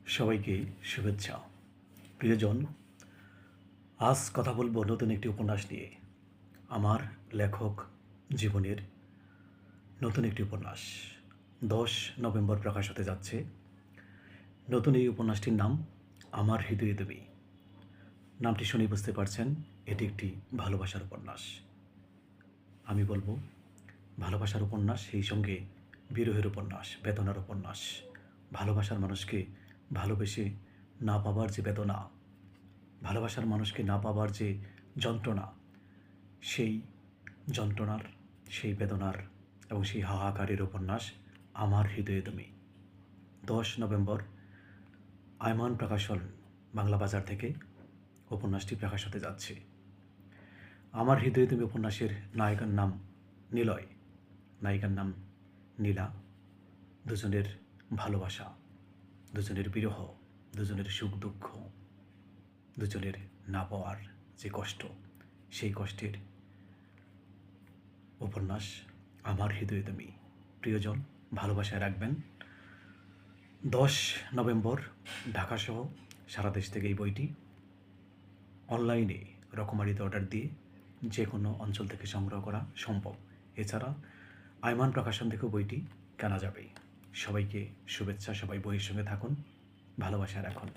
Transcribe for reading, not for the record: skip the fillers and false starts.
সবাইকে শুভেচ্ছা। প্রিয়জন, আজ কথা বলবো নতুন একটি উপন্যাস নিয়ে। আমার লেখক জীবনের নতুন একটি উপন্যাস 10 নভেম্বর প্রকাশ হতে যাচ্ছে। নতুন এই উপন্যাসটির নাম আমার হৃদয়ে তুমি। নামটি শুনেই বুঝতে পারছেন এটি একটি ভালোবাসার উপন্যাস। আমি বলবো ভালোবাসার উপন্যাস, সেই সঙ্গে বিরহের উপন্যাস, বেদনার উপন্যাস। ভালোবাসার মানুষকে ভালোবেসে না পাবার যে বেদনা, ভালোবাসার মানুষকে না পাবার যে যন্ত্রণা, সেই যন্ত্রণার, সেই বেদনার এবং সেই হাহাকারের উপন্যাস আমার হৃদয়ে তুমি। 10 নভেম্বর আয়মান প্রকাশন বাংলা বাজার থেকে উপন্যাসটি প্রকাশ হতে যাচ্ছে। আমার হৃদয়ে তুমি উপন্যাসের নায়িকার নাম নিলয়, নায়িকার নাম নীলা। দুজনের ভালোবাসা, দুজনের বিরহ, দুজনের সুখ দুঃখ, দুজনের না পাওয়ার যে কষ্ট, সেই কষ্টের উপন্যাস আমার হৃদয়ে তুমি। প্রিয়জন, ভালোবাসায় রাখবেন। 10 নভেম্বর ঢাকাসহ সারা দেশ থেকে এই বইটি অনলাইনে রকমারিতে অর্ডার দিয়ে যে কোনো অঞ্চল থেকে সংগ্রহ করা সম্ভব। এছাড়া আয়মান প্রকাশন থেকেও বইটি কেনা যাবে। সবাইকে শুভেচ্ছা, সবাই বইয়ের সঙ্গে থাকুন, ভালোবাসায় রাখুন।